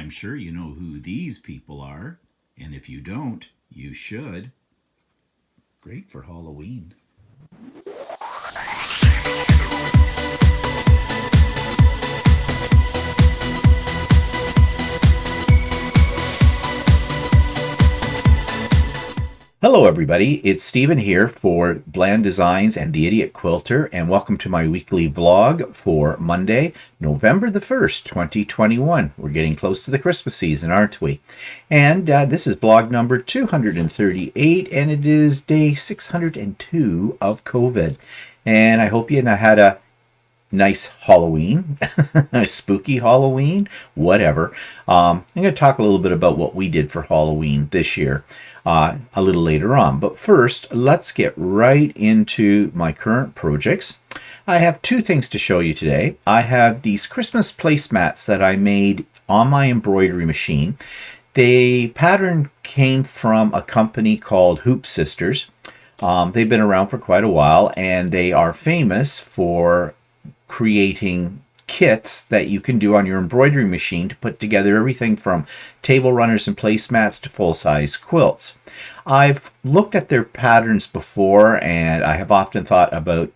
I'm sure you know who these people are, and if you don't, you should. Great for Halloween. Hello everybody, it's Stephen here for Bland Designs and the Idiot Quilter, and welcome to my weekly vlog for Monday, November the 1st, 2021. We're getting close to the Christmas season, aren't we? And this is vlog number 238, and it is day 602 of COVID. And I hope you had a nice Halloween, a spooky Halloween, whatever. I'm going to talk a little bit about what we did for Halloween this year a little later on. But first, let's get right into my current projects. I have two things to show you today. I have these Christmas placemats that I made on my embroidery machine. The pattern came from a company called Hoop Sisters. They've been around for quite a while, and they are famous for creating kits that you can do on your embroidery machine to put together everything from table runners and placemats to full-size quilts. I've looked at their patterns before, and I have often thought about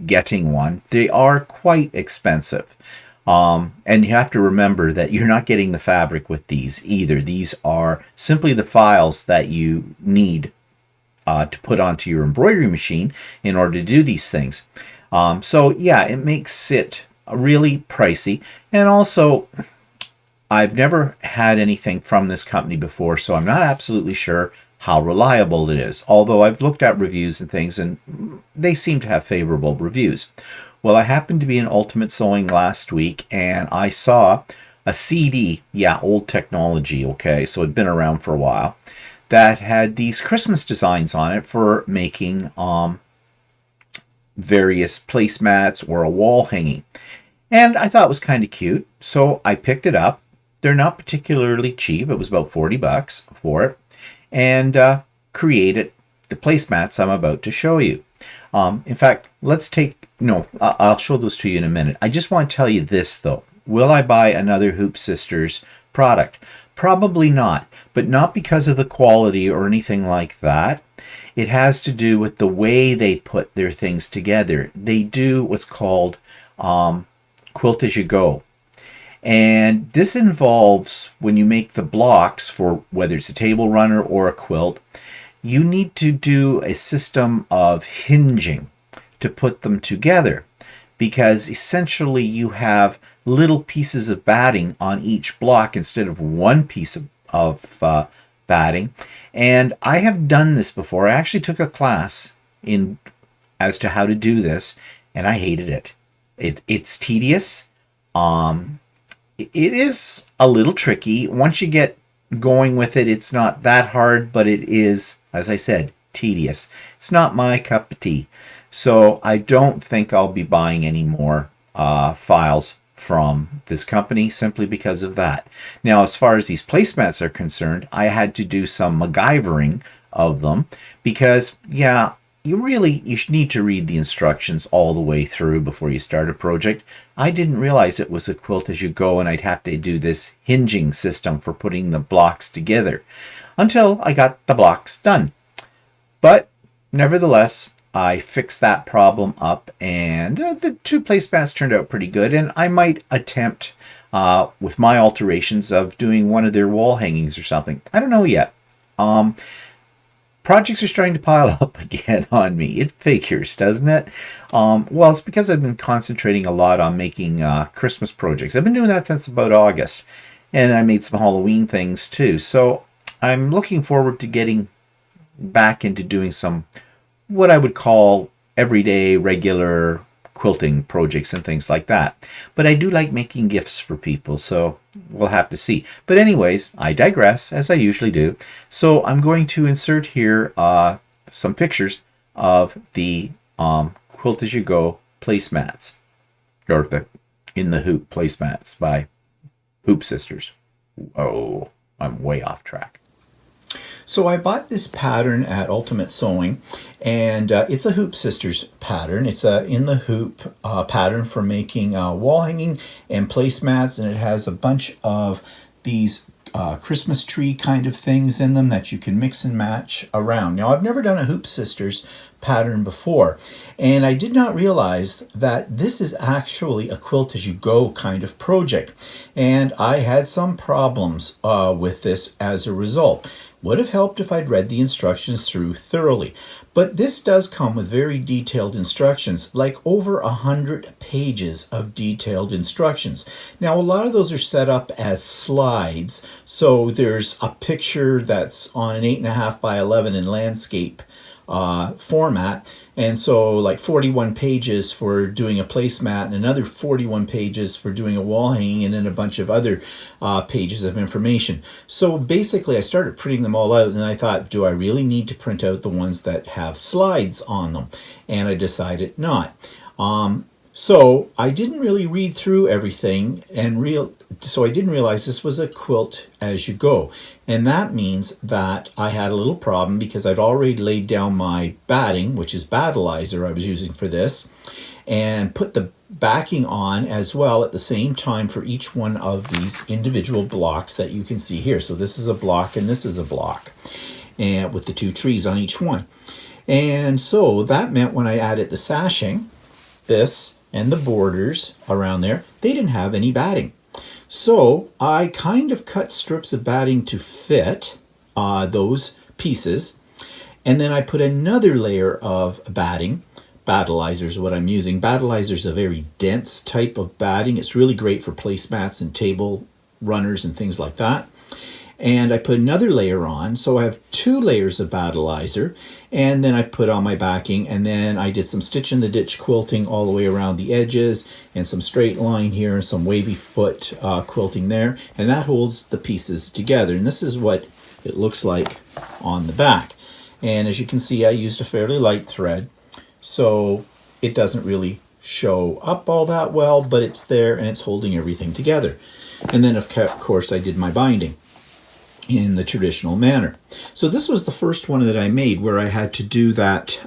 getting one. They are quite expensive. And you have to remember that you're not getting the fabric with these either. These are simply the files that you need to put onto your embroidery machine in order to do these things. So yeah, it makes it really pricey. And also, I've never had anything from this company before, so I'm not absolutely sure how reliable it is. Although I've looked at reviews and things, and they seem to have favorable reviews. Well, I happened to be in Ultimate Sewing last week, and I saw a CD, yeah, old technology, okay, so it'd been around for a while, that had these Christmas designs on it for making various placemats or a wall hanging. And I thought it was kind of cute, so I picked it up. They're not particularly cheap. It was about 40 bucks for it. And created the placemats I'm about to show you. In fact, I'll show those to you in a minute. I just want to tell you this, though. Will I buy another Hoop Sisters product? Probably not, but not because of the quality or anything like that. It has to do with the way they put their things together. They do what's called quilt as you go. And this involves, when you make the blocks for whether it's a table runner or a quilt, you need to do a system of hinging to put them together, because essentially you have little pieces of batting on each block instead of one piece of batting. And I have done this before. I actually took a class as to how to do this, and I hated it. It's tedious. It is a little tricky. Once you get going with it, it's not that hard, but it is, as I said, tedious. It's not my cup of tea. So I don't think I'll be buying any more files from this company simply because of that. Now, as far as these placemats are concerned, I had to do some MacGyvering of them because, yeah, you need to read the instructions all the way through before you start a project. I didn't realize it was a quilt as you go, and I'd have to do this hinging system for putting the blocks together until I got the blocks done. But nevertheless, I fixed that problem up, and the two placemats turned out pretty good, and I might attempt with my alterations of doing one of their wall hangings or something. I don't know yet. Projects are starting to pile up again on me. It figures, doesn't it? Well, it's because I've been concentrating a lot on making Christmas projects. I've been doing that since about August, and I made some Halloween things too. So I'm looking forward to getting back into doing some what I would call everyday, regular quilting projects and things like that. But I do like making gifts for people, so we'll have to see. But anyways, I digress, as I usually do. So I'm going to insert here some pictures of the Quilt As You Go placemats, or the In the Hoop placemats by Hoop Sisters. Oh, I'm way off track. So I bought this pattern at Ultimate Sewing, and it's a Hoop Sisters pattern. It's a in the hoop pattern for making wall hanging and placemats, and it has a bunch of these Christmas tree kind of things in them that you can mix and match around. Now, I've never done a Hoop Sisters pattern before, and I did not realize that this is actually a quilt as you go kind of project, and I had some problems with this as a result. Would have helped if I'd read the instructions through thoroughly. But this does come with very detailed instructions, like over 100 pages of detailed instructions. Now, a lot of those are set up as slides. So there's a picture that's on an 8.5 by 11 in landscape format, and so like 41 pages for doing a placemat and another 41 pages for doing a wall hanging, and then a bunch of other pages of information. So basically I started printing them all out, and I thought, do I really need to print out the ones that have slides on them? And I decided not. So I didn't really read through everything, so I didn't realize this was a quilt as you go. And that means that I had a little problem because I'd already laid down my batting, which is battleizer I was using for this, and put the backing on as well at the same time for each one of these individual blocks that you can see here. So this is a block and this is a block, and with the two trees on each one. And so that meant when I added the sashing, this and the borders around there, they didn't have any batting. So I kind of cut strips of batting to fit those pieces, and then I put another layer of batting. Battleizer is what I'm using. Battleizer is a very dense type of batting. It's really great for placemats and table runners and things like that. And I put another layer on, so I have 2 layers of battleizer, and then I put on my backing, and then I did some stitch in the ditch quilting all the way around the edges, and some straight line here, and some wavy foot quilting there, and that holds the pieces together. And this is what it looks like on the back. And as you can see, I used a fairly light thread, so it doesn't really show up all that well, but it's there and it's holding everything together. And then of course I did my binding in the traditional manner. So this was the first one that I made where I had to do that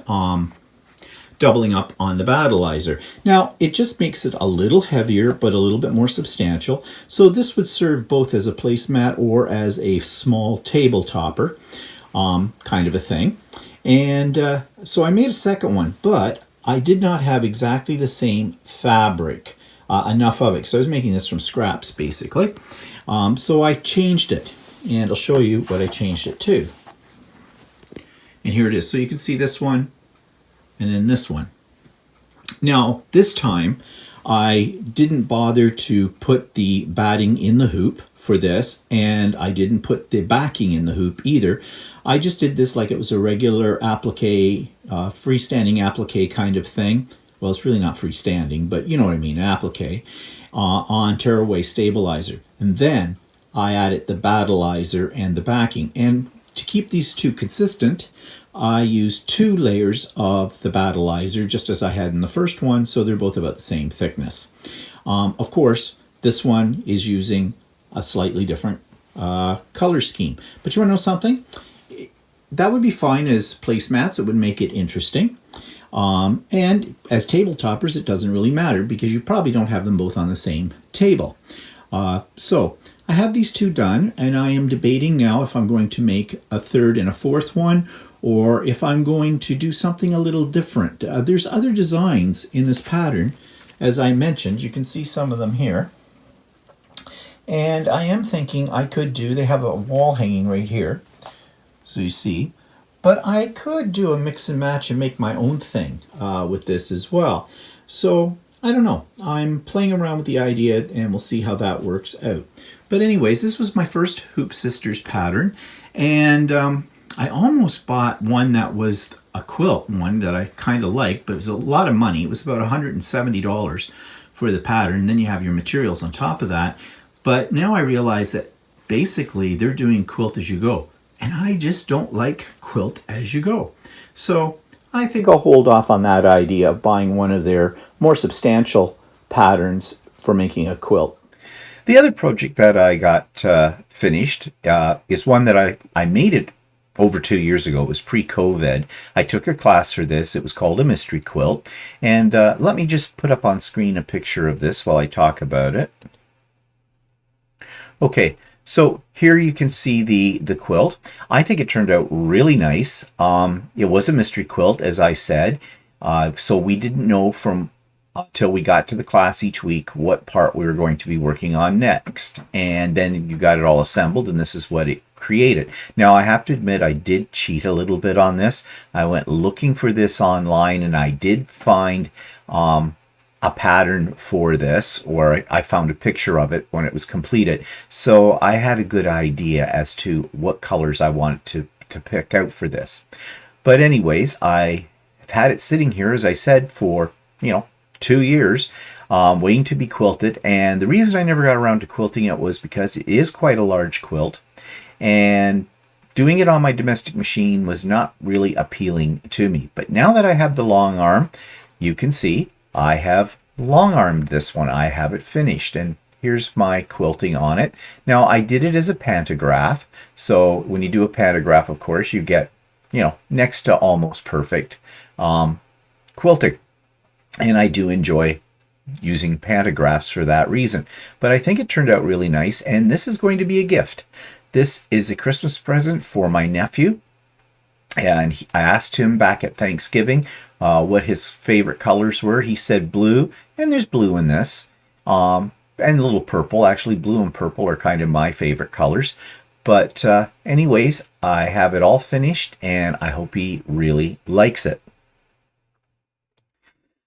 doubling up on the battleizer. Now it just makes it a little heavier but a little bit more substantial. So this would serve both as a placemat or as a small table topper kind of a thing. And so I made a second one, but I did not have exactly the same fabric, enough of it, because I was making this from scraps basically. So I changed it. And I'll show you what I changed it to. And here it is. So you can see this one and then this one. Now, this time I didn't bother to put the batting in the hoop for this, and I didn't put the backing in the hoop either. I just did this like it was a regular applique, freestanding applique kind of thing. Well, it's really not freestanding, but you know what I mean, applique, on tearaway stabilizer. And then I added the battleizer and the backing. And to keep these two consistent, I used 2 layers of the battleizer, just as I had in the first one, so they're both about the same thickness. Of course, this one is using a slightly different color scheme. But you want to know something? That would be fine as placemats. It would make it interesting. And as table toppers, it doesn't really matter because you probably don't have them both on the same table. So I have these 2 done, and I am debating now if I'm going to make a 3rd and a 4th one, or if I'm going to do something a little different. There's other designs in this pattern, as I mentioned. You can see some of them here. And I am thinking I could do, they have a wall hanging right here, so you see. But I could do a mix and match and make my own thing with this as well. So I don't know. I'm playing around with the idea, and we'll see how that works out. But anyways, this was my first Hoop Sisters pattern, and I almost bought one that was a quilt one that I kind of liked, but it was a lot of money. It was about $170 for the pattern, and then you have your materials on top of that. But now I realize that basically they're doing quilt as you go, and I just don't like quilt as you go. So I think I'll hold off on that idea of buying one of their more substantial patterns for making a quilt. The other project that I got finished is one that I made it over 2 years ago. It was pre-COVID. I took a class for this. It was called a mystery quilt. And let me just put up on screen a picture of this while I talk about it. Okay, So here you can see the quilt. I think it turned out really nice. It was a mystery quilt, as I said. So we didn't know from until we got to the class each week what part we were going to be working on next. And then you got it all assembled, and this is what it created. Now, I have to admit, I did cheat a little bit on this. I went looking for this online, and I did find a pattern for this, or I found a picture of it when it was completed. So I had a good idea as to what colors I wanted to pick out for this. But anyways, I have had it sitting here, as I said, for, 2 years, waiting to be quilted. And the reason I never got around to quilting it was because it is quite a large quilt, and doing it on my domestic machine was not really appealing to me. But now that I have the long arm, you can see I have long armed this one. I have it finished, and here's my quilting on it. Now, I did it as a pantograph. So when you do a pantograph, of course, you get, next to almost perfect quilting. And I do enjoy using pantographs for that reason. But I think it turned out really nice, and this is going to be a gift. This is a Christmas present for my nephew. And I asked him back at Thanksgiving what his favorite colors were. He said blue, and there's blue in this, and a little purple. Actually, blue and purple are kind of my favorite colors. But anyways, I have it all finished, and I hope he really likes it.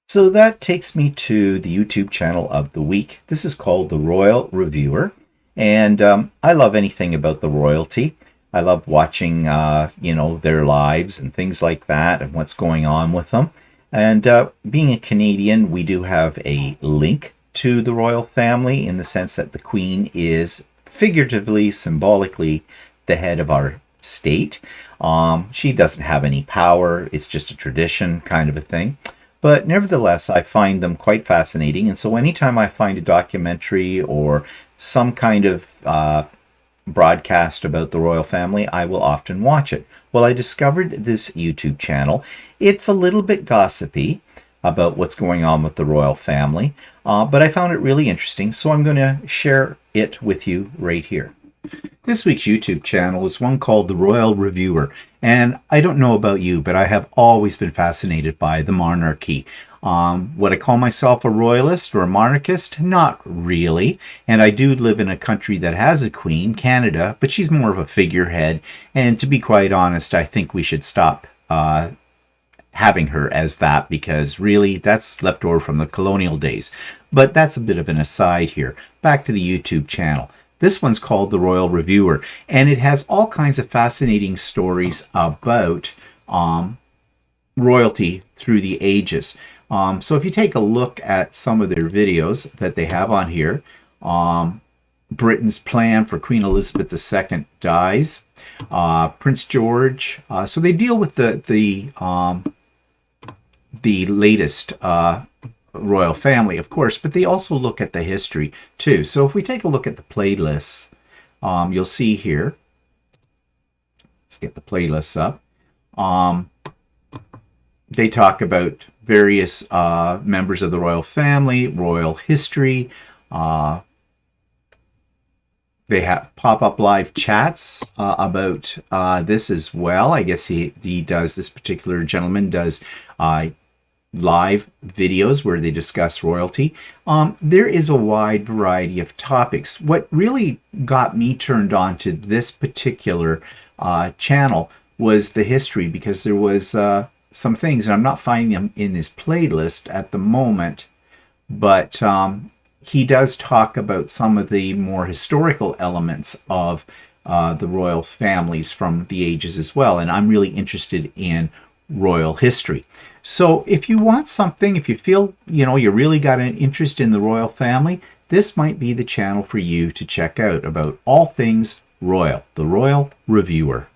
So that takes me to the YouTube channel of the week. This is called The Royal Reviewer, and I love anything about the royalty. I love watching, their lives and things like that and what's going on with them. And being a Canadian, we do have a link to the royal family in the sense that the Queen is figuratively, symbolically, the head of our state. She doesn't have any power. It's just a tradition kind of a thing. But nevertheless, I find them quite fascinating. And so anytime I find a documentary or some kind of broadcast about the royal family, I will often watch it. Well, I discovered this YouTube channel. It's a little bit gossipy about what's going on with the royal family, but I found it really interesting, so I'm going to share it with you right here. This week's YouTube channel is one called The Royal Reviewer, and I don't know about you, but I have always been fascinated by the monarchy. Would I call myself a royalist or a monarchist? Not really. And I do live in a country that has a queen, Canada, but she's more of a figurehead. And to be quite honest, I think we should stop having her as that, because really that's left over from the colonial days. But that's a bit of an aside here. Back to the YouTube channel. This one's called The Royal Reviewer, and it has all kinds of fascinating stories about royalty through the ages. So if you take a look at some of their videos that they have on here, Britain's plan for Queen Elizabeth II dies, Prince George. So they deal with the latest royal family, of course, but they also look at the history too. So if we take a look at the playlists, you'll see here. Let's get the playlists up. They talk about various members of the royal family, royal history. They have pop-up live chats about this as well. I guess he does, this particular gentleman does live videos where they discuss royalty. There is a wide variety of topics. What really got me turned on to this particular channel was the history, because there was some things, and I'm not finding them in his playlist at the moment, but he does talk about some of the more historical elements of the royal families from the ages as well, and I'm really interested in royal history. So if you want something, if you feel, you really got an interest in the royal family, this might be the channel for you to check out about all things royal, The Royal Reviewer.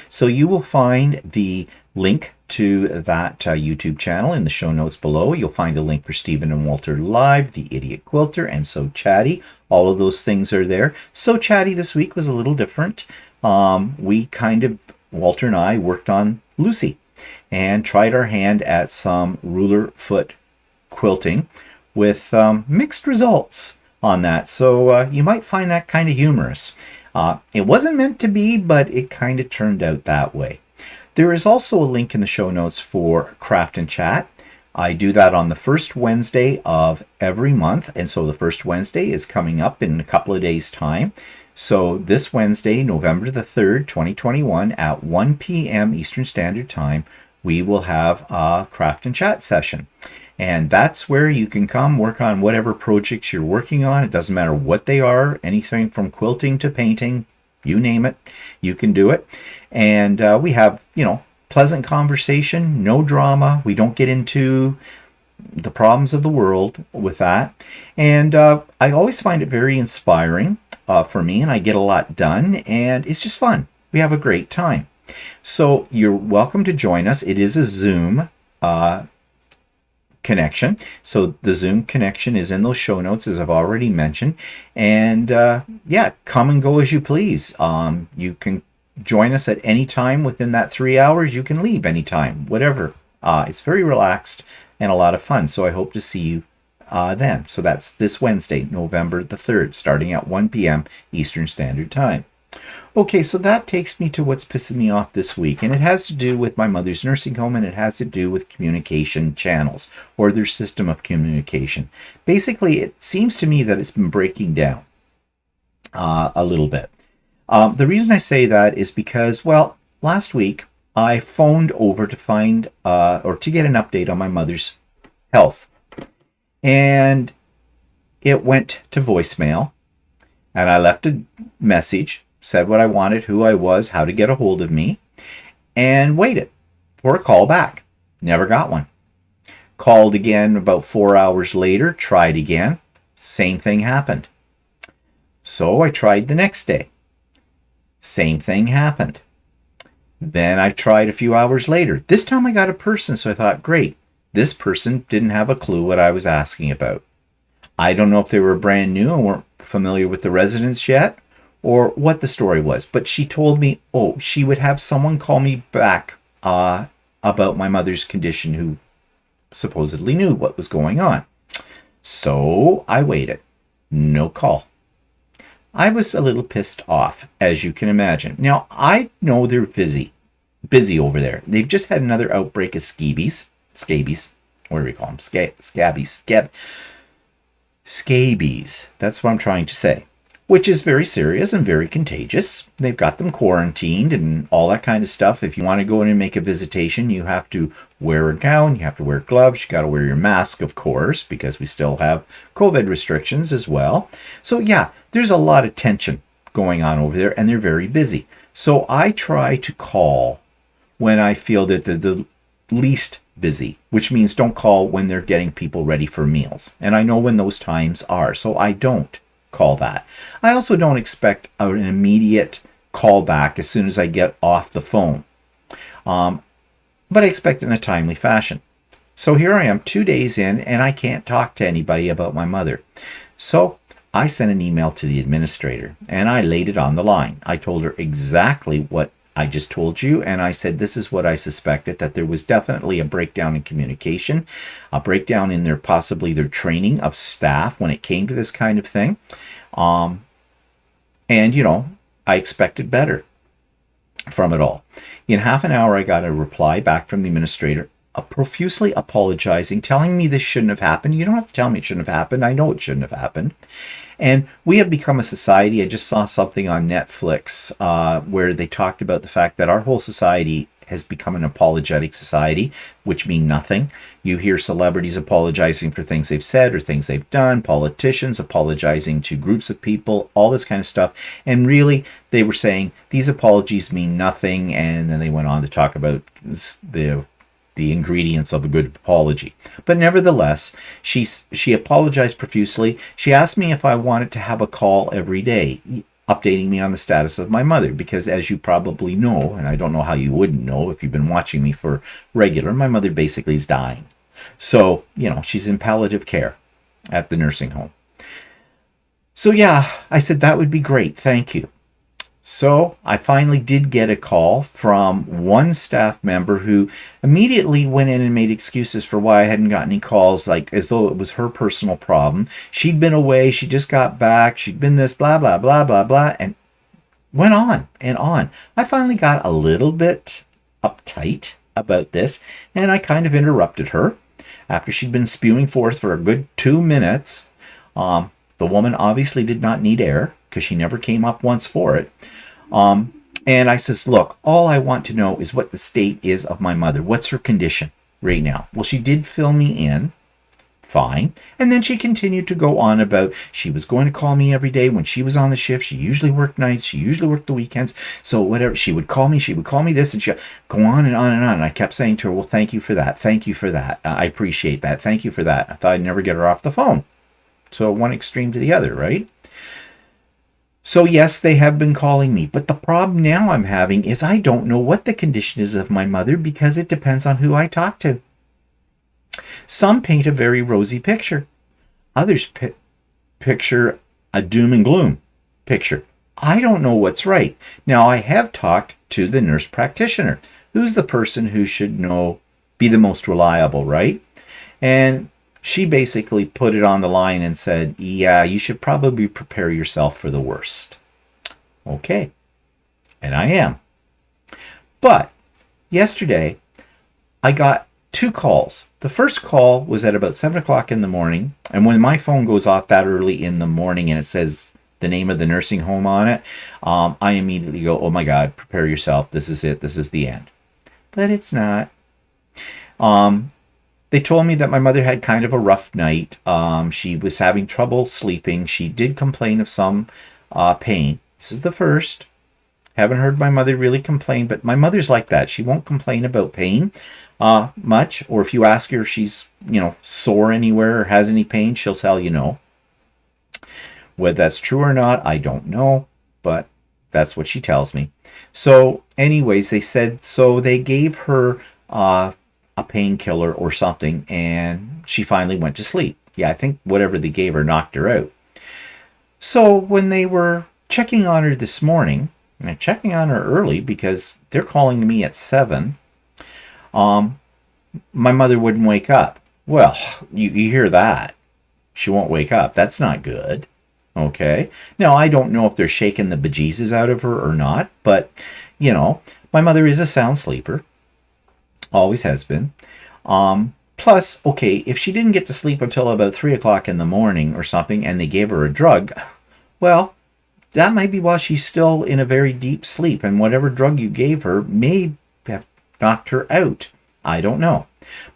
So you will find the link to that YouTube channel in the show notes below. You'll find a link for Stephen and Walter Live, The Idiot Quilter, and So Chatty. All of those things are there. So Chatty this week was a little different. Walter and I worked on Lucey and tried our hand at some ruler foot quilting with mixed results. on that. So you might find that kind of humorous. It wasn't meant to be, but it kind of turned out that way. There is also a link in the show notes for Craft and Chat. I do that on the first Wednesday of every month, and so the first Wednesday is coming up in a couple of days' time. So this Wednesday, November the 3rd, 2021, at 1 p.m. Eastern Standard Time, we will have a Craft and Chat session. And that's where you can come work on whatever projects you're working on. It doesn't matter what they are, anything from quilting to painting, you name it, you can do it. And we have, pleasant conversation, no drama. We don't get into the problems of the world with that. And I always find it very inspiring for me, and I get a lot done, and it's just fun. We have a great time. So you're welcome to join us. It is a Zoom connection. So the Zoom connection is in those show notes, as I've already mentioned. And come and go as you please. You can join us at any time within that 3 hours. You can leave anytime, whatever. It's very relaxed and a lot of fun. So I hope to see you then. So that's this Wednesday, November the 3rd, starting at 1 p.m. Eastern Standard Time. Okay, so that takes me to what's pissing me off this week, and it has to do with my mother's nursing home, and it has to do with communication channels, or their system of communication. Basically, it seems to me that it's been breaking down a little bit. The reason I say that is because, last week, I phoned over to find, or to get an update on my mother's health, and it went to voicemail, and I left a message, said what I wanted, who I was, how to get a hold of me, and waited for a call back. Never got one. Called again about 4 hours later, tried again. Same thing happened. So I tried the next day. Same thing happened. Then I tried a few hours later. This time I got a person, so I thought, great. This person didn't have a clue what I was asking about. I don't know if they were brand new and weren't familiar with the residents yet, or what the story was, but she told me, she would have someone call me back about my mother's condition who supposedly knew what was going on. So I waited. No call. I was a little pissed off, as you can imagine. Now, I know they're busy over there. They've just had another outbreak of scabies. What do we call them? Scabies. That's what I'm trying to say. Which is very serious and very contagious. They've got them quarantined and all that kind of stuff. If you want to go in and make a visitation, you have to wear a gown, you have to wear gloves, you got to wear your mask, of course, because we still have COVID restrictions as well. So yeah, there's a lot of tension going on over there, and they're very busy. So I try to call when I feel that they're the least busy, which means don't call when they're getting people ready for meals. And I know when those times are, so I don't call that. I also don't expect an immediate call back as soon as I get off the phone, but I expect it in a timely fashion. So here I am 2 days in, and I can't talk to anybody about my mother. So I sent an email to the administrator, and I laid it on the line. I told her exactly what I just told you, and I said this is what I suspected, that there was definitely a breakdown in communication, a breakdown in possibly their training of staff when it came to this kind of thing. And I expected better from it all. In half an hour, I got a reply back from the administrator, profusely apologizing, telling me this shouldn't have happened. You don't have to tell me it shouldn't have happened. I know it shouldn't have happened. And we have become a society. I just saw something on Netflix where they talked about the fact that our whole society has become an apologetic society, which mean nothing. You hear celebrities apologizing for things they've said or things they've done, politicians apologizing to groups of people, all this kind of stuff. And really, they were saying these apologies mean nothing. And then they went on to talk about the ingredients of a good apology. But nevertheless, she apologized profusely. She asked me if I wanted to have a call every day, updating me on the status of my mother, because as you probably know, and I don't know how you wouldn't know if you've been watching me for regular, my mother basically is dying. So, she's in palliative care at the nursing home. So yeah, I said that would be great. Thank you. So I finally did get a call from one staff member who immediately went in and made excuses for why I hadn't gotten any calls, like as though it was her personal problem. She'd been away, she just got back, she'd been this, blah, blah, blah, blah, blah, and went on and on. I finally got a little bit uptight about this, and I kind of interrupted her after she'd been spewing forth for a good 2 minutes. The woman obviously did not need air because she never came up once for it. And I says, look, all I want to know is what the state is of my mother. What's her condition right now? Well, she did fill me in. Fine. And then she continued to go on about she was going to call me every day when she was on the shift. She usually worked nights. She usually worked the weekends. So whatever, she would call me this, and she'd go on and on and on. And I kept saying to her, well, thank you for that. Thank you for that. I appreciate that. Thank you for that. I thought I'd never get her off the phone. So one extreme to the other, right? So yes, they have been calling me, but the problem now I'm having is I don't know what the condition is of my mother because it depends on who I talk to. Some paint a very rosy picture. Others picture a doom and gloom picture. I don't know what's right. Now, I have talked to the nurse practitioner, who's the person who should know, be the most reliable, right? And she basically put it on the line and said, yeah, you should probably prepare yourself for the worst. Okay. And I am. But yesterday, I got 2 calls. The first call was at about 7 o'clock in the morning. And when my phone goes off that early in the morning and it says the name of the nursing home on it, I immediately go, oh my God, prepare yourself. This is it. This is the end. But it's not. They told me that my mother had kind of a rough night. She was having trouble sleeping. She did complain of some pain. This is the first. Haven't heard my mother really complain, but my mother's like that. She won't complain about pain much. Or if you ask her if she's, sore anywhere or has any pain, she'll tell you no. Whether that's true or not, I don't know, but that's what she tells me. So anyways, they said, so they gave her a painkiller or something, and she finally went to sleep. Yeah, I think whatever they gave her knocked her out. So when they were checking on her this morning, and they're checking on her early because they're calling me at 7, my mother wouldn't wake up. Well, you hear that. She won't wake up. That's not good. Okay. Now, I don't know if they're shaking the bejesus out of her or not, but, my mother is a sound sleeper. Always has been. Plus, okay, if she didn't get to sleep until about 3 o'clock in the morning or something and they gave her a drug, well, that might be while she's still in a very deep sleep, and whatever drug you gave her may have knocked her out. I don't know.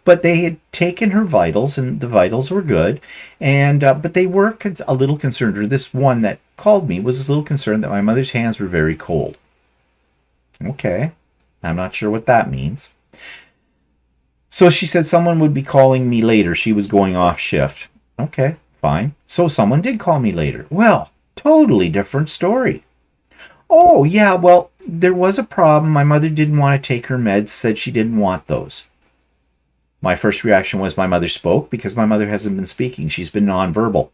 But they had taken her vitals, and the vitals were good, and but they were a little concerned, or this one that called me was a little concerned that my mother's hands were very cold. Okay, I'm not sure what that means. So she said someone would be calling me later. She was going off shift. Okay, fine. So someone did call me later. Well, totally different story. Oh, yeah, well, there was a problem. My mother didn't want to take her meds, said she didn't want those. My first reaction was my mother spoke because my mother hasn't been speaking. She's been nonverbal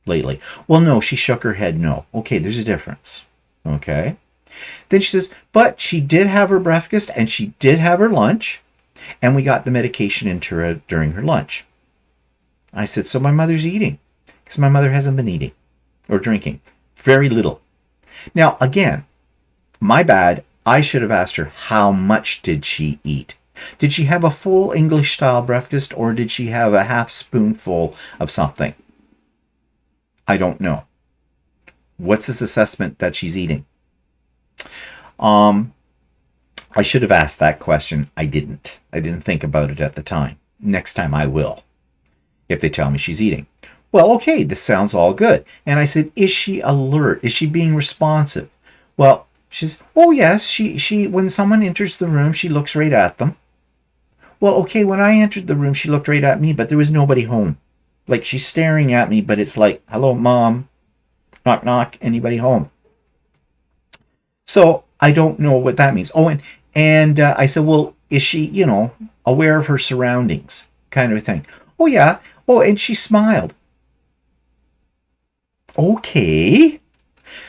lately. Well, no, she shook her head no. Okay, there's a difference. Okay. Then she says, but she did have her breakfast and she did have her lunch, and we got the medication into her during her lunch. I said, so my mother's eating, because my mother hasn't been eating or drinking. Very little. Now, again, my bad. I should have asked her, how much did she eat? Did she have a full English-style breakfast, or did she have a half spoonful of something? I don't know. What's this assessment that she's eating? I should have asked that question. I didn't. I didn't think about it at the time. Next time I will, if they tell me she's eating. Well, okay, this sounds all good. And I said, is she alert? Is she being responsive? Well, she says, oh yes, she when someone enters the room, she looks right at them. Well, okay, when I entered the room, she looked right at me, but there was nobody home. Like, she's staring at me, but it's like, hello, Mom. Knock, knock, anybody home? So I don't know what that means. Oh, and I said, well, is she, aware of her surroundings? Kind of a thing. Oh, yeah. Oh, and she smiled. Okay.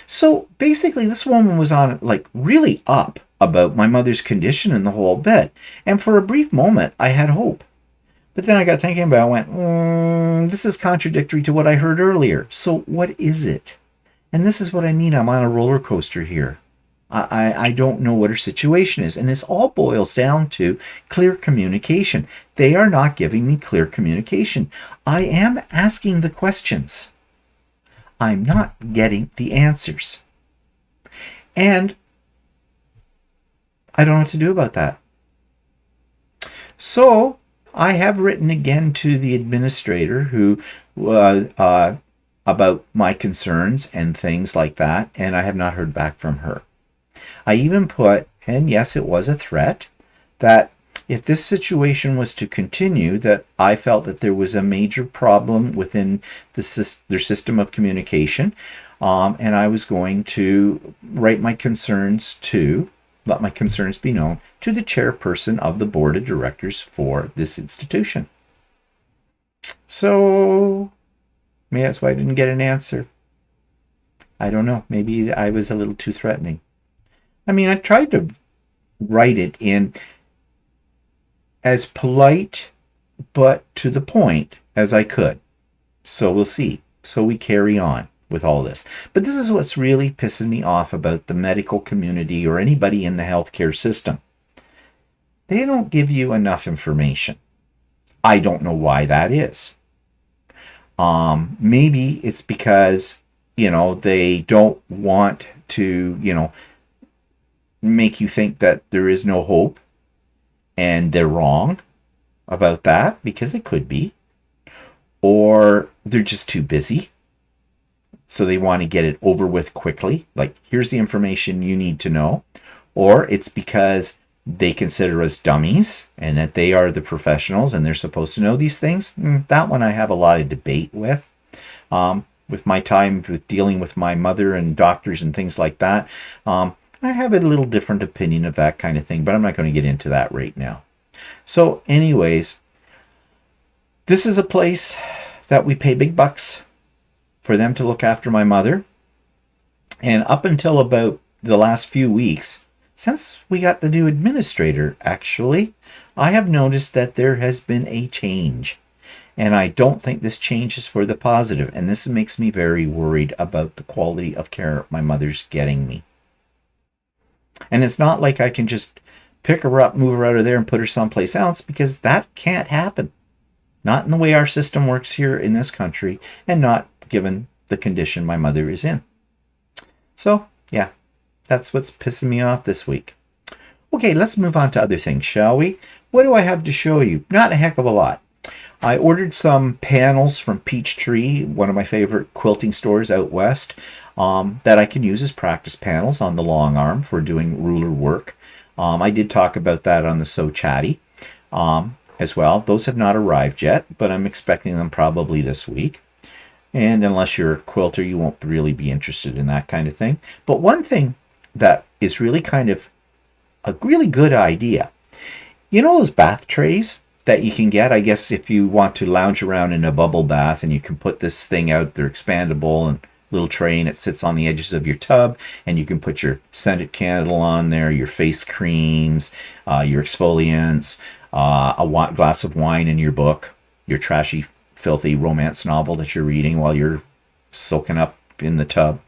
So basically, this woman was on like really up about my mother's condition and the whole bit. And for a brief moment, I had hope. But then I got thinking about it, I went, this is contradictory to what I heard earlier. So what is it? And this is what I mean. I'm on a roller coaster here. I don't know what her situation is. And this all boils down to clear communication. They are not giving me clear communication. I am asking the questions. I'm not getting the answers. And I don't know what to do about that. So I have written again to the administrator who about my concerns and things like that, and I have not heard back from her. I even put, and yes, it was a threat, that if this situation was to continue, that I felt that there was a major problem within their system of communication, and I was going to write my concerns to, let my concerns be known, to the chairperson of the board of directors for this institution. So, maybe that's why I didn't get an answer. I don't know. Maybe I was a little too threatening. I mean, I tried to write it in as polite but to the point as I could. So we'll see. So we carry on with all this. But this is what's really pissing me off about the medical community or anybody in the healthcare system. They don't give you enough information. I don't know why that is. Maybe it's because, they don't want to, make you think that there is no hope, and they're wrong about that, because they could be. Or they're just too busy, so they want to get it over with quickly. Like, here's the information you need to know. Or it's because they consider us dummies and that they are the professionals and they're supposed to know these things. That one I have a lot of debate with. With my time with dealing with my mother and doctors and things like that, I have a little different opinion of that kind of thing, but I'm not going to get into that right now. So anyways, this is a place that we pay big bucks for them to look after my mother. And up until about the last few weeks, since we got the new administrator, actually, I have noticed that there has been a change. And I don't think this change is for the positive. And this makes me very worried about the quality of care my mother's getting me. And it's not like I can just pick her up, move her out of there, and put her someplace else, because that can't happen. Not in the way our system works here in this country, and not given the condition my mother is in. So, yeah, that's what's pissing me off this week. Okay, let's move on to other things, shall we? What do I have to show you? Not a heck of a lot. I ordered some panels from Peachtree, one of my favorite quilting stores out west, that I can use as practice panels on the long arm for doing ruler work. I did talk about that on the So Chatty as well. Those have not arrived yet, but I'm expecting them probably this week. And unless you're a quilter, you won't really be interested in that kind of thing. But one thing that is really kind of a really good idea, those bath trays that you can get, I guess, if you want to lounge around in a bubble bath, and you can put this thing out, they're expandable and little tray, and it sits on the edges of your tub, and you can put your scented candle on there, your face creams, your exfoliants, a glass of wine in your book, your trashy, filthy romance novel that you're reading while you're soaking up in the tub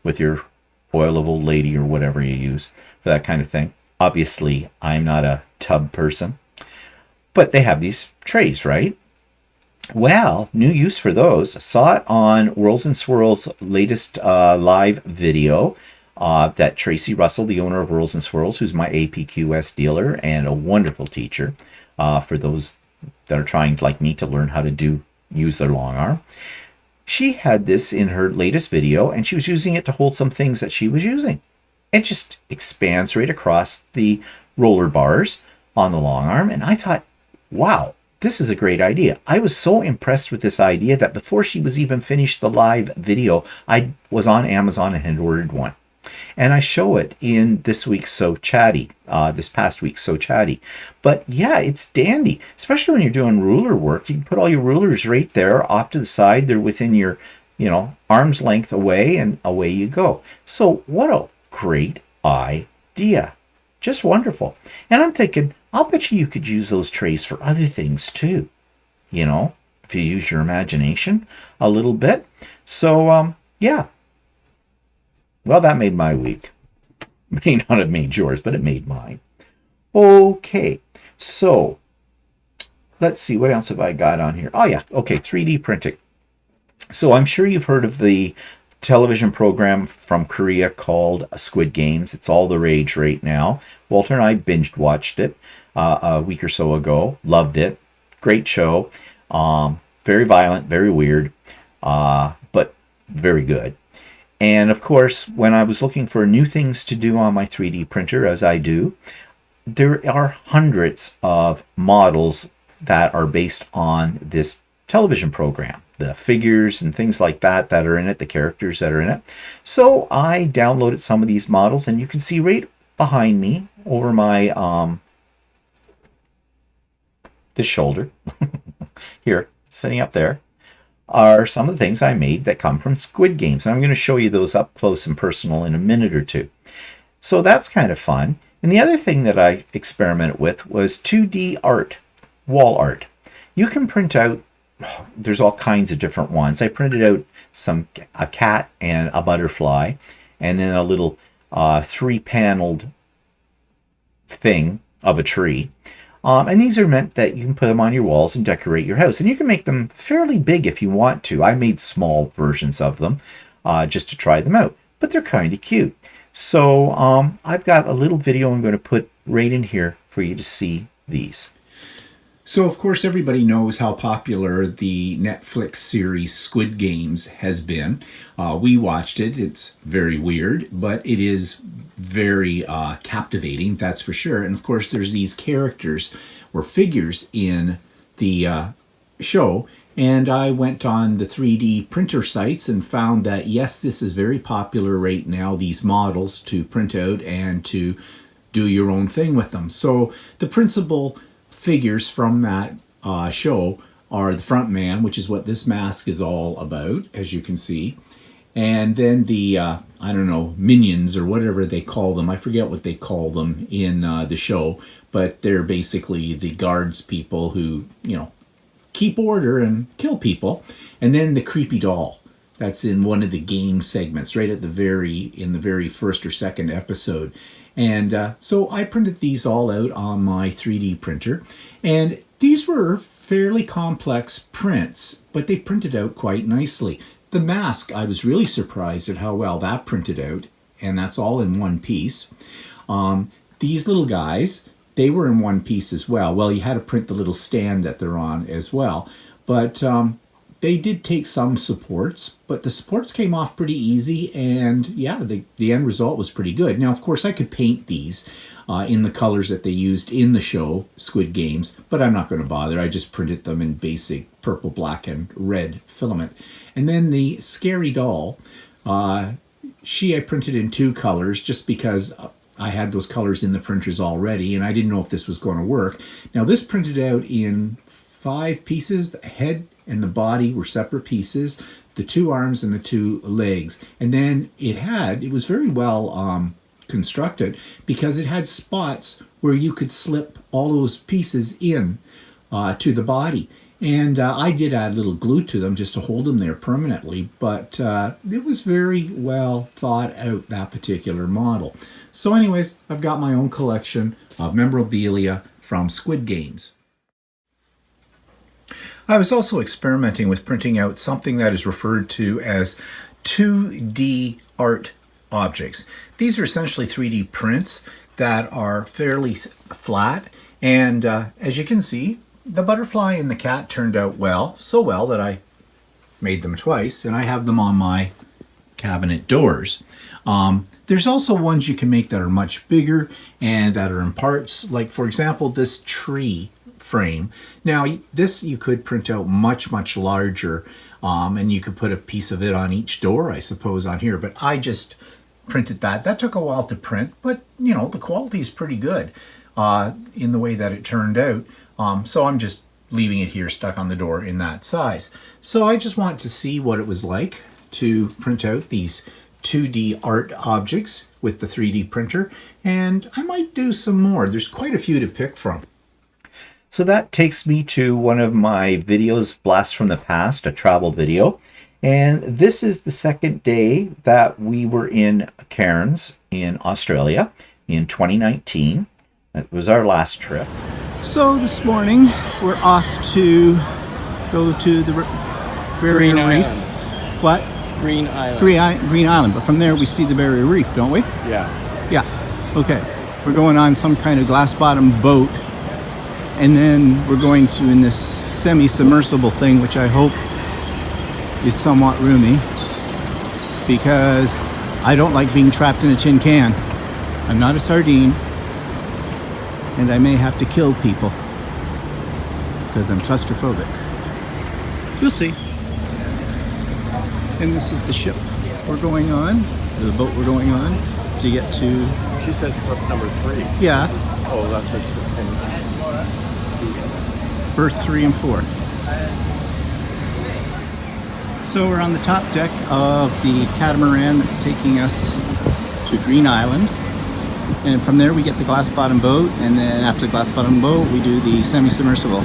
with your oil of old lady or whatever you use for that kind of thing. Obviously, I'm not a tub person, but they have these trays, right? Well, new use for those. Saw it on Whirls and Swirls' latest live video that Tracy Russell, the owner of Whirls and Swirls, who's my APQS dealer and a wonderful teacher for those that are trying, like me, to learn how to use their long arm. She had this in her latest video, and she was using it to hold some things that she was using. It just expands right across the roller bars on the long arm, and I thought, wow, this is a great idea. I was so impressed with this idea that before she was even finished the live video, I was on Amazon and had ordered one. And I show it in this week's So Chatty, this past week's So Chatty. But yeah, it's dandy, especially when you're doing ruler work. You can put all your rulers right there off to the side. They're within your arm's length away, and away you go. So what a great idea. Just wonderful. And I'm thinking, I'll bet you could use those trays for other things too, if you use your imagination a little bit. So, yeah. Well, that made my week. May not have made yours, but it made mine. Okay, so let's see, what else have I got on here? Oh, yeah, okay, 3D printing. So I'm sure you've heard of the television program from Korea called Squid Games. It's all the rage right now. Walter and I binged watched it a week or so ago. Loved it. Great show. Very violent, very weird, but very good. And of course, when I was looking for new things to do on my 3D printer, as I do, there are hundreds of models that are based on this television program. The figures and things like that are in it, the characters that are in it. So I downloaded some of these models, and you can see right behind me over my this shoulder here, sitting up there, are some of the things I made that come from Squid Games. And I'm going to show you those up close and personal in a minute or two. So that's kind of fun. And the other thing that I experimented with was 2D art, wall art. You can print out, there's all kinds of different ones. I printed out a cat and a butterfly, and then a little 3-paneled thing of a tree. And these are meant that you can put them on your walls and decorate your house. And you can make them fairly big if you want to. I made small versions of them just to try them out. But they're kind of cute. So I've got a little video I'm going to put right in here for you to see these. So, of course, everybody knows how popular the Netflix series Squid Games has been. We watched it. It's very weird, but it is very captivating, that's for sure. And, of course, there's these characters or figures in the show. And I went on the 3D printer sites and found that, yes, this is very popular right now, these models to print out and to do your own thing with them. So the principal figures from that show are the front man, which is what this mask is all about, as you can see. And then the, I don't know, minions or whatever they call them. I forget what they call them in the show, but they're basically the guards people who, keep order and kill people. And then the creepy doll. That's in one of the game segments, right at in the very first or second episode. And so I printed these all out on my 3D printer. And these were fairly complex prints, but they printed out quite nicely. The mask, I was really surprised at how well that printed out. And that's all in one piece. These little guys, they were in one piece as well. Well, you had to print the little stand that they're on as well. But they did take some supports, but the supports came off pretty easy, and yeah, the end result was pretty good. Now, of course, I could paint these in the colors that they used in the show, Squid Games, but I'm not going to bother. I just printed them in basic purple, black, and red filament. And then the scary doll, I printed in 2 colors just because I had those colors in the printers already, and I didn't know if this was going to work. Now, this printed out in 5 pieces. The head and the body were separate pieces, the 2 arms and the 2 legs. And then it was very well constructed because it had spots where you could slip all those pieces in to the body. And I did add a little glue to them just to hold them there permanently, but it was very well thought out, that particular model. So anyways, I've got my own collection of memorabilia from Squid Games. I was also experimenting with printing out something that is referred to as 2D art objects. These are essentially 3D prints that are fairly flat, and as you can see, the butterfly and the cat turned out well, so well that I made them twice, and I have them on my cabinet doors. There's also ones you can make that are much bigger and that are in parts, like for example this tree frame. Now this you could print out much larger, and you could put a piece of it on each door, I suppose, on here, but I just printed that took a while to print, but the quality is pretty good in the way that it turned out. So I'm just leaving it here stuck on the door in that size. So I just wanted to see what it was like to print out these 2D art objects with the 3D printer, and I might do some more. There's quite a few to pick from. So that takes me to one of my videos, Blast from the Past, a travel video. And this is the second day that we were in Cairns in Australia in 2019. That was our last trip. So this morning we're off to go to the Barrier Reef. What? Green Island. Green Island. But from there we see the Barrier Reef, don't we? Yeah. Yeah. Okay. We're going on some kind of glass-bottom boat, and then we're going to in this semi-submersible thing, which I hope is somewhat roomy, because I don't like being trapped in a tin can. I'm not a sardine, and I may have to kill people because I'm claustrophobic. You'll see. And this is the ship we're going on, the boat we're going on to get to. She said slip number 3. Yeah, Oh, that's what's berth 3 and 4. So we're on the top deck of the catamaran that's taking us to Green Island. And from there we get the glass bottom boat, and then after the glass bottom boat we do the semi-submersible.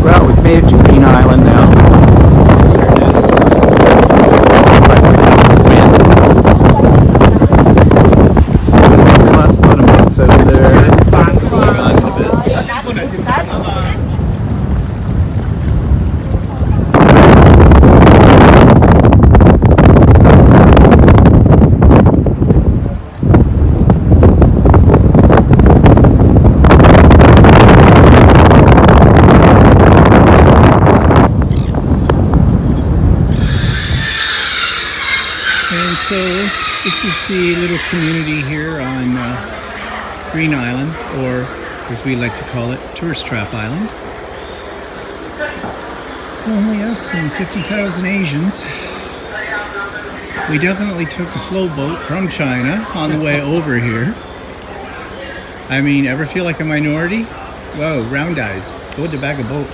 Well, we've made it to Green Island now. There it is. The glass bottom boat's over there. Going on in a bit. So this is the little community here on Green Island, or as we like to call it, Tourist Trap Island. Only us and 50,000 Asians. We definitely took the slow boat from China on the way over here. I mean, ever feel like a minority? Whoa, round eyes. Go to bag a boat.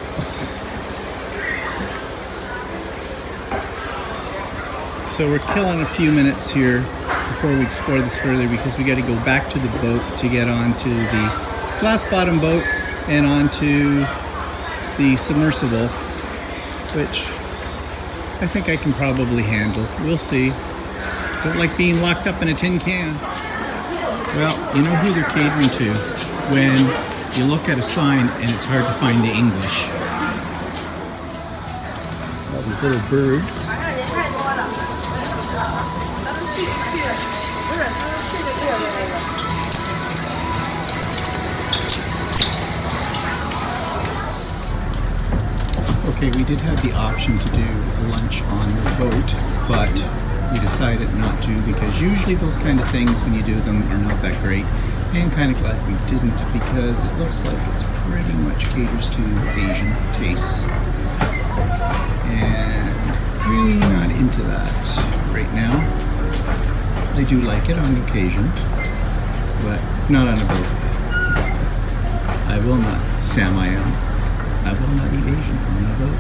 So we're killing a few minutes here before we explore this further, because we got to go back to the boat to get onto the glass bottom boat and onto the submersible, which I think I can probably handle. We'll see. Don't like being locked up in a tin can. Well, you know who they're catering to when you look at a sign and it's hard to find the English. All these little birds. Okay, we did have the option to do lunch on the boat, but we decided not to, because usually those kind of things, when you do them, are not that great. And kind of glad we didn't, because it looks like it's pretty much caters to Asian tastes. And really not into that right now. I do like it on occasion, but not on a boat. I will not, Sam I am. I will not eat Asian on a boat.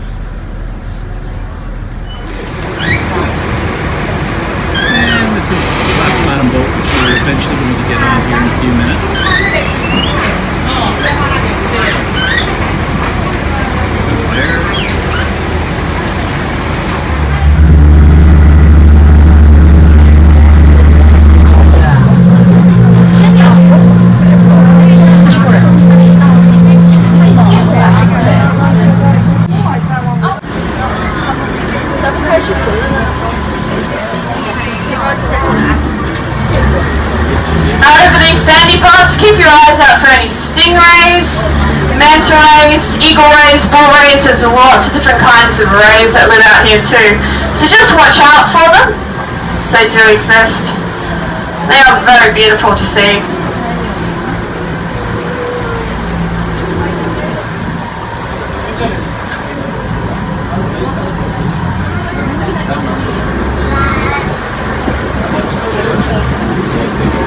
And this is the last bottom boat, which we're eventually going to get on here in a few minutes. Over these sandy parts, keep your eyes out for any stingrays, manta rays, eagle rays, bull rays. There's lots of different kinds of rays that live out here too. So just watch out for them. They do exist. They are very beautiful to see.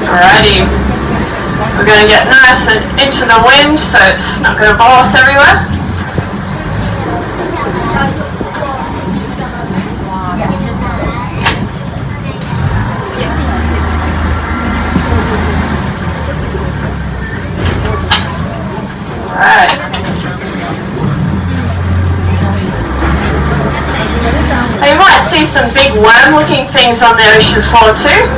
Alrighty, we're going to get nice and into the wind so it's not going to blow us everywhere. Alright. Now you might see some big worm looking things on the ocean floor too.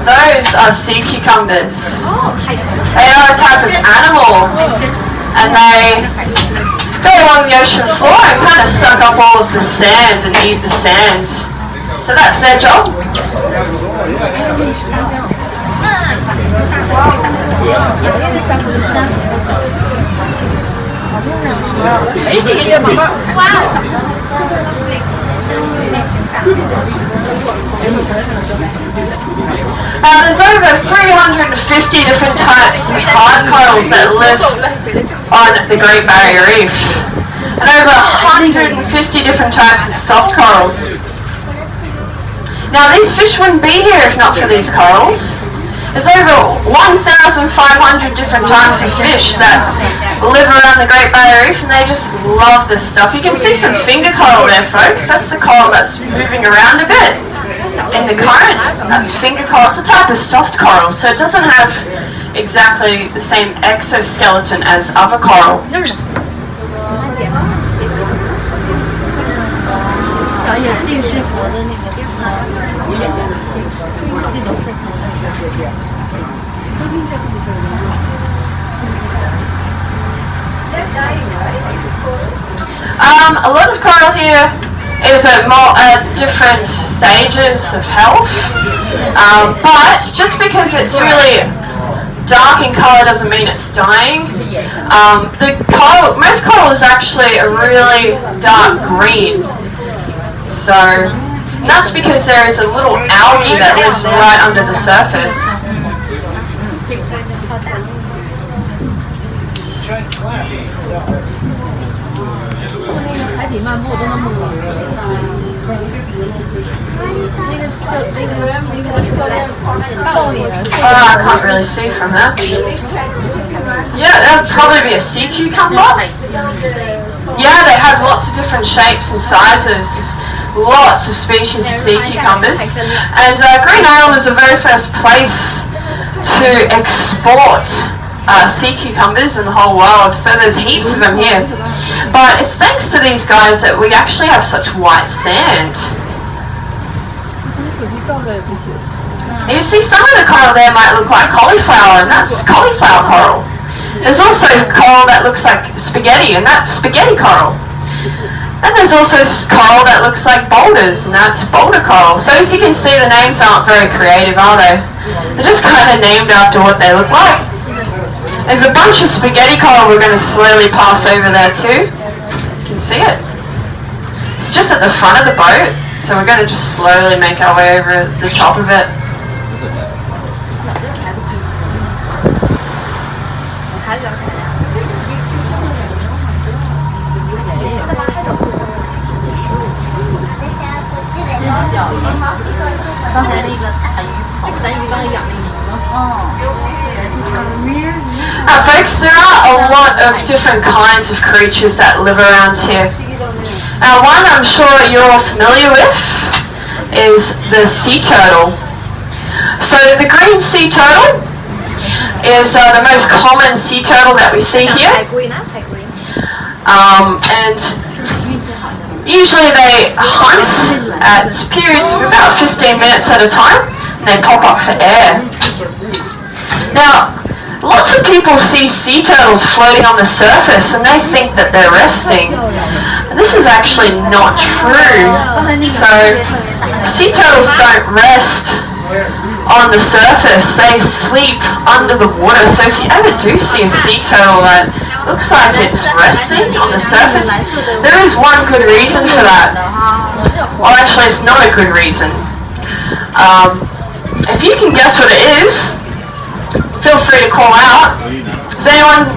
Those are sea cucumbers. They are a type of animal, and they go along the ocean floor and kind of suck up all of the sand and eat the sand. So that's their job. There's over 350 different types of hard corals that live on the Great Barrier Reef, and over 150 different types of soft corals. Now these fish wouldn't be here if not for these corals. There's over 1,500 different types of fish that live around the Great Barrier Reef, and they just love this stuff. You can see some finger coral there, folks. That's the coral that's moving around a bit in the current. That's finger coral. It's a type of soft coral, so it doesn't have exactly the same exoskeleton as other coral. A lot of coral here is at different stages of health, but just because it's really dark in colour doesn't mean it's dying. Most coral is actually a really dark green, so that's because there is a little algae that lives right under the surface. I can't really see from that. Yeah, that would probably be a sea cucumber. Yeah, they have lots of different shapes and sizes. There's lots of species of sea cucumbers. And Green Island was the very first place to export sea cucumbers in the whole world, so there's heaps of them here. But it's thanks to these guys that we actually have such white sand. You see, some of the coral there might look like cauliflower, and that's cauliflower coral. There's also coral that looks like spaghetti, and that's spaghetti coral. And there's also coral that looks like boulders, and that's boulder coral. So as you can see, the names aren't very creative, are they? They're just kind of named after what they look like. There's a bunch of spaghetti coral we're going to slowly pass over there too. You can see it. It's just at the front of the boat, so we're going to just slowly make our way over the top of it. 刚才那个大鱼跑，咱鱼缸里养那鱼吗？Folks, there are a lot of different kinds of creatures that live around here. One I'm sure you're all familiar with is the sea turtle. So the green sea turtle is the most common sea turtle that we see here. And usually they hunt at periods of about 15 minutes at a time, and they pop up for air. Now, lots of people see sea turtles floating on the surface and they think that they're resting. This is actually not true. So, sea turtles don't rest on the surface, they sleep under the water. So if you ever do see a sea turtle that looks like it's resting on the surface, there is one good reason for that. Well, actually it's not a good reason. If you can guess what it is, feel free to call out. Does anyone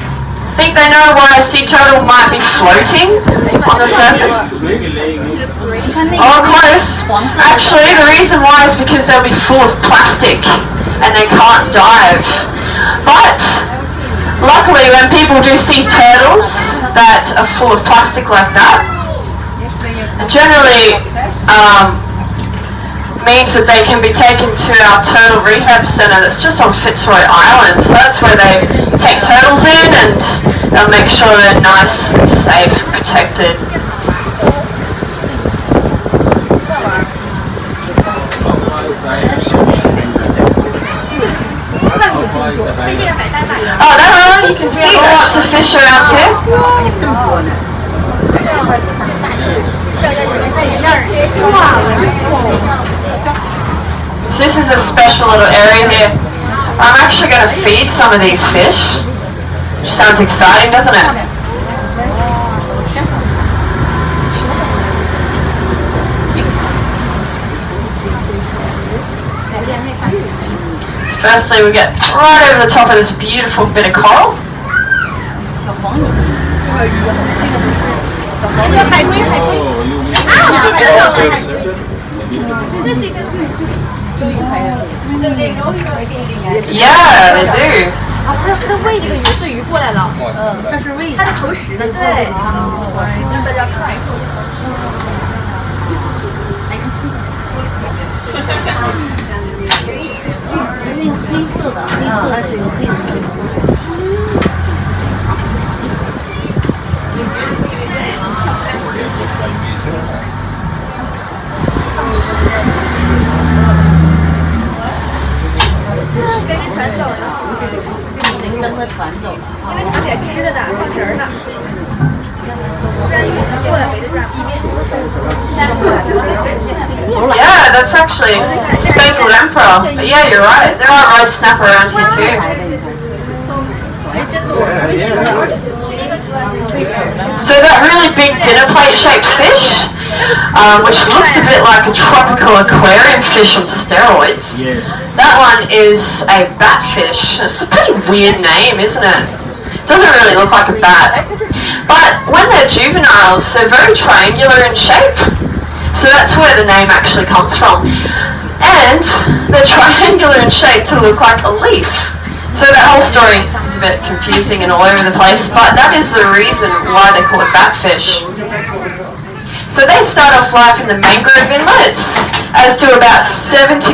think they know why a sea turtle might be floating on the surface? Oh, close. Actually, the reason why is because they'll be full of plastic and they can't dive. But luckily, when people do see turtles that are full of plastic like that, it generally means that they can be taken to our turtle rehab centre that's just on Fitzroy Island. So that's where they take turtles in and they'll make sure they're nice and safe, protected. Oh, no, you can see lots of fish around here. So this is a special little area here. I'm actually going to feed some of these fish. Which sounds exciting, doesn't it? Firstly, we get right over the top of this beautiful bit of coral. Yeah, they do. 它的喂这个有色鱼过来了，它是喂它的投食的，对，让大家看一口。来看清楚。那个黑色的，黑色的有黑色的。跟着船走呢，跟着船走了，因为想起来吃的呢，放绳儿呢，不然鱼能过来围着转。Yeah, that's actually speckled emperor. But yeah, you're right. There are road snapper around here too. So that really big dinner plate shaped fish, which looks a bit like a tropical aquarium fish on steroids. That one is a batfish. It's a pretty weird name, isn't it? Doesn't really look like a bat. But when they're juveniles, they're very triangular in shape. So that's where the name actually comes from. And they're triangular in shape to look like a leaf. So that whole story is a bit confusing and all over the place, but that is the reason why they call it batfish. So they start off life in the mangrove inlets, as do about 70%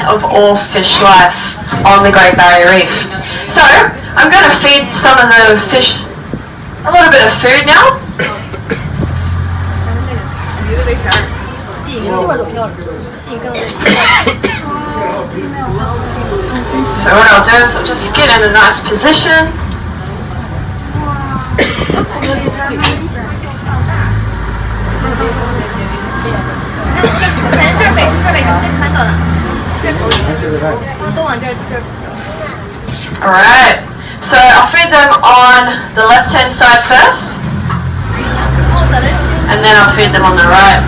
of all fish life on the Great Barrier Reef. So I'm going to feed some of the fish a little bit of food now. So what I'll do is I'll just get in a nice position. Alright, so I'll feed them on the left hand side first, and then I'll feed them on the right.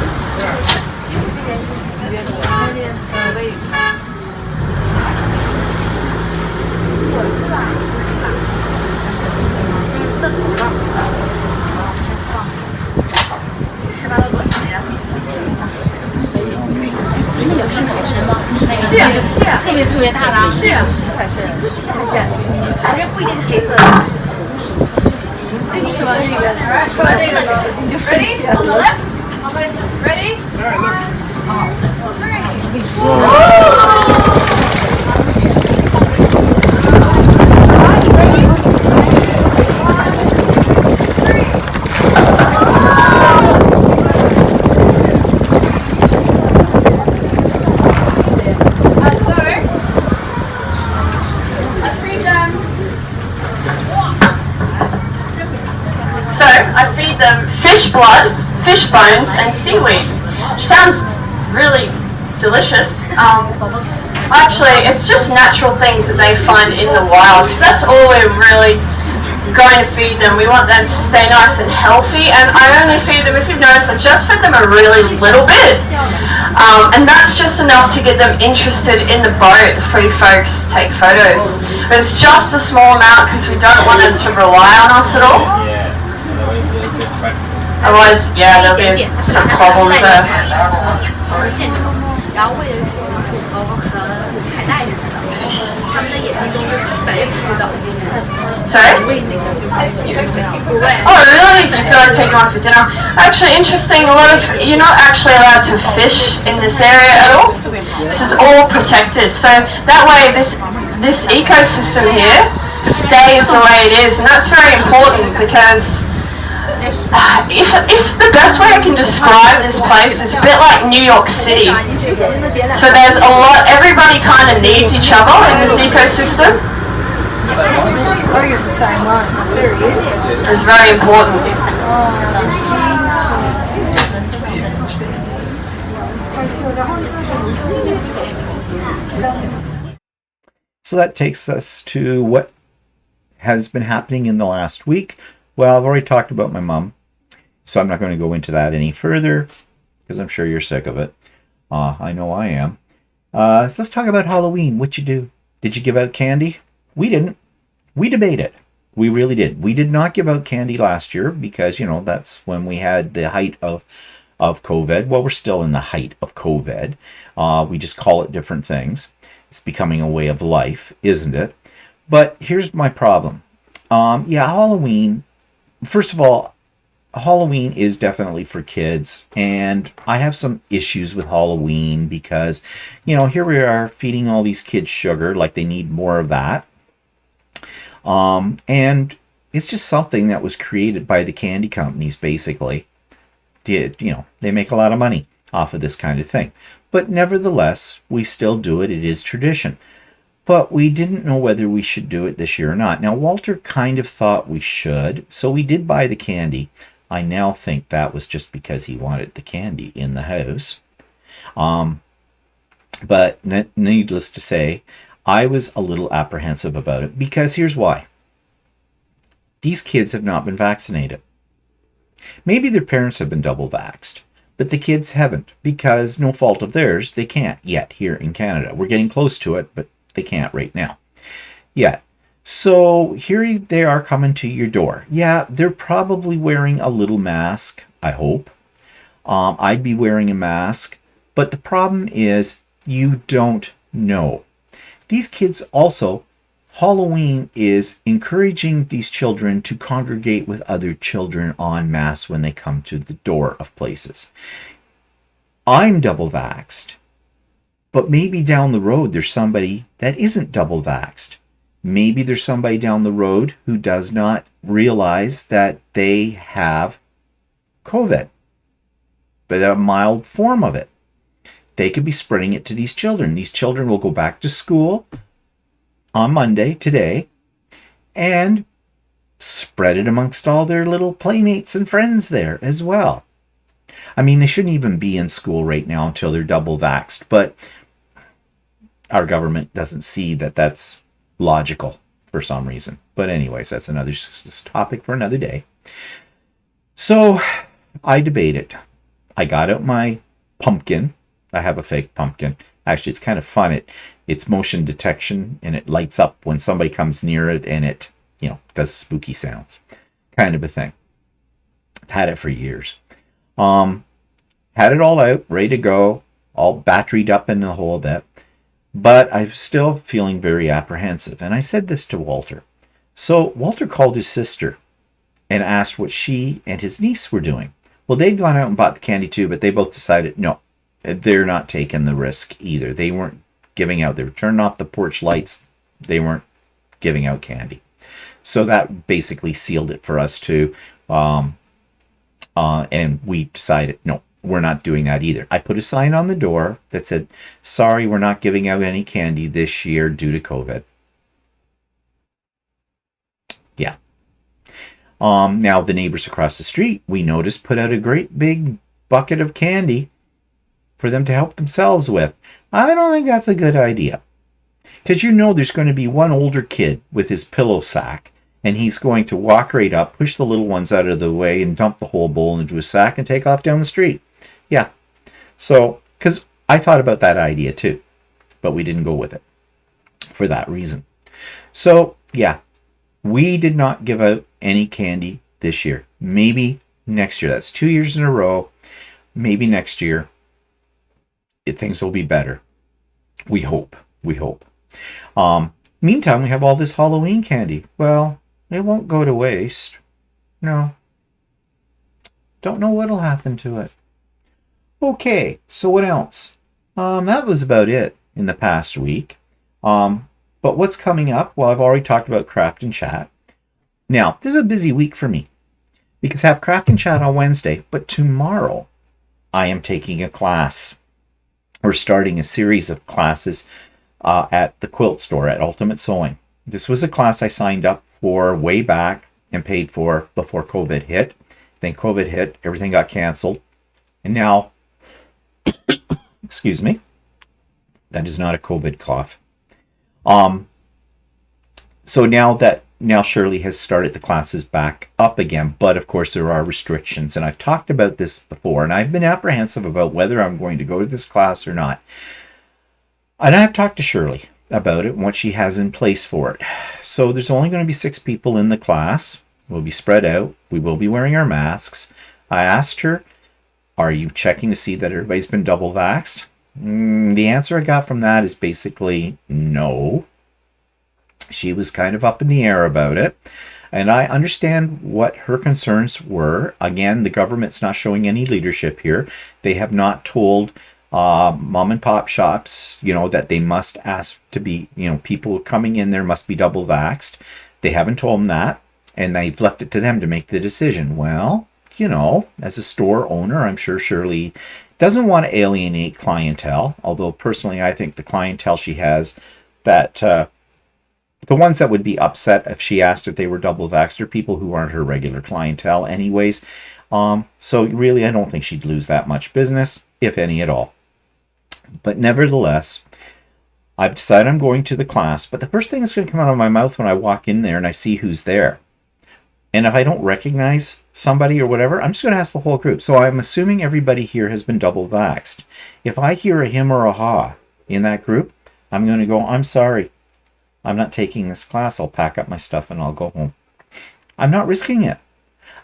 是海参吗？是那个是特别特别大的。是海参，是海参，反正不一定是黑色的。吃完这个，吃完这个你就身体。On the left. Ready? So I feed them fish blood, fish bones, and seaweed. Which sounds really delicious. Actually, it's just natural things that they find in the wild, because that's all we're really going to feed them. We want them to stay nice and healthy, and I only feed them, if you've noticed, I just fed them a really little bit. And that's just enough to get them interested in the boat for you folks to take photos. But it's just a small amount because we don't want them to rely on us at all. Otherwise, yeah, there'll be some problems there. 然后喂的是海带是什么？他们的野生动物白吃的。Sorry? Oh, really? You feel like taking one for dinner? Actually, interesting. You're not actually allowed to fish in this area at all. This is all protected, so that way this ecosystem here stays the way it is, and that's very important because. If the best way I can describe this place is a bit like New York City. So there's a lot, everybody kind of needs each other in this ecosystem. It's very important. So that takes us to what has been happening in the last week. Well, I've already talked about my mom, so I'm not going to go into that any further because I'm sure you're sick of it. I know I am. Let's talk about Halloween. What you do? Did you give out candy? We didn't. We debated. We really did. We did not give out candy last year because, you know, that's when we had the height of COVID. Well, we're still in the height of COVID. We just call it different things. It's becoming a way of life, isn't it? But here's my problem. Yeah, Halloween. First of all, Halloween is definitely for kids, and I have some issues with Halloween because, you know, here we are feeding all these kids sugar like they need more of that. And it's just something that was created by the candy companies, basically. You know, they make a lot of money off of this kind of thing. But nevertheless, we still do it. It is tradition. But we didn't know whether we should do it this year or not. Now, Walter kind of thought we should, so we did buy the candy. I now think that was just because he wanted the candy in the house. But needless to say, I was a little apprehensive about it because here's why. These kids have not been vaccinated. Maybe their parents have been double vaxxed, but the kids haven't because no fault of theirs, they can't yet here in Canada. We're getting close to it, but they can't right now yet. So here they are coming to your door. Yeah, they're probably wearing a little mask, I hope. I'd be wearing a mask, but the problem is you don't know. These kids also, Halloween is encouraging these children to congregate with other children en masse when they come to the door of places. I'm double vaxxed. But maybe down the road there's somebody that isn't double vaxxed. Maybe there's somebody down the road who does not realize that they have COVID, but a mild form of it. They could be spreading it to these children. These children will go back to school on Monday, today, and spread it amongst all their little playmates and friends there as well. I mean, they shouldn't even be in school right now until they're double vaxxed, but our government doesn't see that that's logical for some reason. But anyways, that's another topic for another day. So I debated. I got out my pumpkin. I have a fake pumpkin. Actually, it's kind of fun. It's motion detection, and it lights up when somebody comes near it, and it, you know, does spooky sounds. Kind of a thing. I've had it for years. Had it all out, ready to go. all batteried up in the whole bit. But I'm still feeling very apprehensive. And I said this to Walter. So Walter called his sister and asked what she and his niece were doing. Well, they'd gone out and bought the candy too, but they both decided, no, they're not taking the risk either. They weren't giving out. They were turning off the porch lights. They weren't giving out candy. So that basically sealed it for us too. And we decided, no, we're not doing that either. I put a sign on the door that said, sorry, we're not giving out any candy this year due to COVID. Yeah. Now the neighbors across the street, we noticed, put out a great big bucket of candy for them to help themselves with. I don't think that's a good idea. Because there's going to be one older kid with his pillow sack, and he's going to walk right up, push the little ones out of the way, and dump the whole bowl into his sack and take off down the street. Yeah. So, because I thought about that idea too, but we didn't go with it for that reason. So, yeah, we did not give out any candy this year. Maybe next year. That's 2 years in a row. Maybe next year things will be better. We hope. Meantime, we have all this Halloween candy. Well, it won't go to waste. No. Don't know what'll happen to it. Okay, so what else? That was about it in the past week. But what's coming up? Well, I've already talked about Craft and Chat. Now, this is a busy week for me because I have Craft and Chat on Wednesday, but tomorrow I am taking a class. We're starting a series of classes at the Quilt store at Ultimate Sewing. This was a class I signed up for way back and paid for before COVID hit. Then COVID hit, everything got canceled. And now, excuse me, that is not a COVID cough. So now Shirley has started the classes back up again, but of course there are restrictions. And I've talked about this before, and I've been apprehensive about whether I'm going to go to this class or not. And I've talked to Shirley about it and what she has in place for it. So there's only going to be 6 people in the class. We'll be spread out. We will be wearing our masks. I asked her, are you checking to see that everybody's been double vaxxed? The answer I got from that is basically no. She was kind of up in the air about it. And I understand what her concerns were. Again, the government's not showing any leadership here. They have not told mom and pop shops, that they must ask to be, people coming in there must be double vaxxed. They haven't told them that, and they've left it to them to make the decision. Well, as a store owner, I'm sure Shirley doesn't want to alienate clientele, although personally I think the clientele she has, that the ones that would be upset if she asked if they were double vaxxed are people who aren't her regular clientele anyways. So really I don't think she'd lose that much business, if any at all. But nevertheless, I've decided I'm going to the class, but the first thing that's going to come out of my mouth when I walk in there and I see who's there. And if I don't recognize somebody or whatever, I'm just going to ask the whole group. So I'm assuming everybody here has been double vaxxed. If I hear a him or a ha in that group, I'm going to go, I'm sorry. I'm not taking this class. I'll pack up my stuff and I'll go home. I'm not risking it.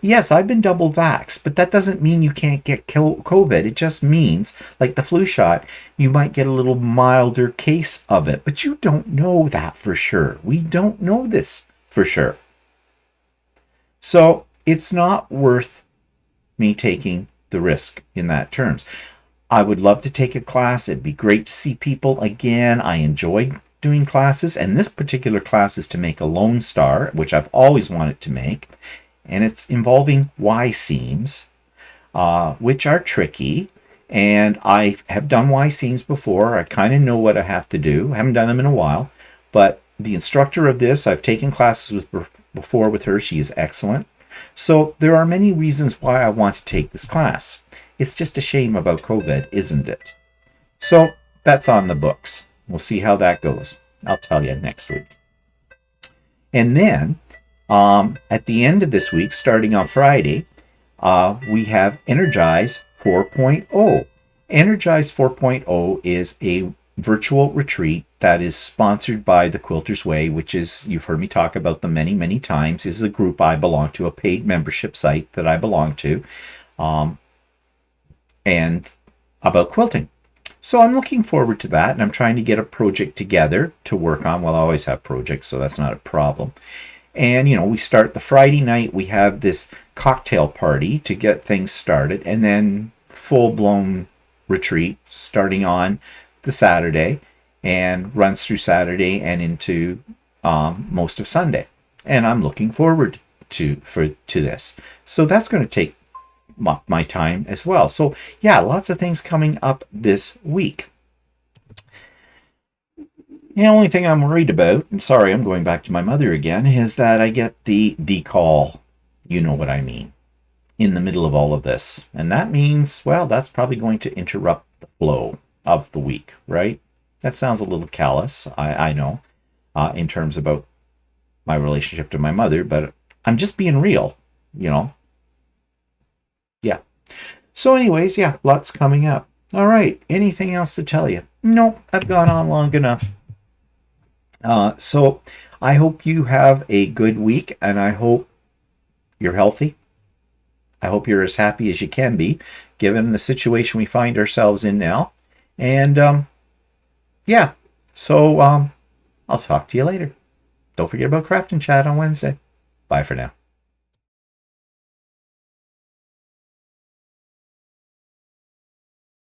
Yes, I've been double vaxxed, but that doesn't mean you can't get COVID. It just means, like the flu shot, you might get a little milder case of it, but you don't know that for sure. We don't know this for sure. So it's not worth me taking the risk in that terms. I would love to take a class. It'd be great to see people again. I enjoy doing classes, and this particular class is to make a Lone Star, which I've always wanted to make. And it's involving Y seams, which are tricky. And I have done Y seams before. I kind of know what I have to do. I haven't done them in a while. But the instructor of this, I've taken classes before with her. She is excellent. So there are many reasons why I want to take this class. It's just a shame about COVID, isn't it? So that's on the books. We'll see how that goes. I'll tell you next week. And then at the end of this week, starting on Friday, we have Energize 4.0. Energize 4.0 is a virtual retreat that is sponsored by the Quilter's Way, which is, you've heard me talk about them many, many times, is a group I belong to, a paid membership site that I belong to, and about quilting. So I'm looking forward to that, and I'm trying to get a project together to work on. Well, I always have projects, so that's not a problem. And, we start the Friday night, we have this cocktail party to get things started, and then full-blown retreat starting on the Saturday and runs through Saturday and into most of Sunday. And I'm looking forward to this. So that's going to take my time as well. So yeah, lots of things coming up this week. The only thing I'm worried about, and sorry, I'm going back to my mother again, is that I get the call, you know what I mean, in the middle of all of this. And that means, well, that's probably going to interrupt the flow of the week, right? That sounds a little callous, I know, in terms about my relationship to my mother, but I'm just being real, Yeah. So anyways, yeah, lots coming up. All right, anything else to tell you? Nope, I've gone on long enough. So I hope you have a good week, and I hope you're healthy. I hope you're as happy as you can be, given the situation we find ourselves in now. And yeah, so I'll talk to you later. Don't forget about Craft and Chat on Wednesday. Bye for now.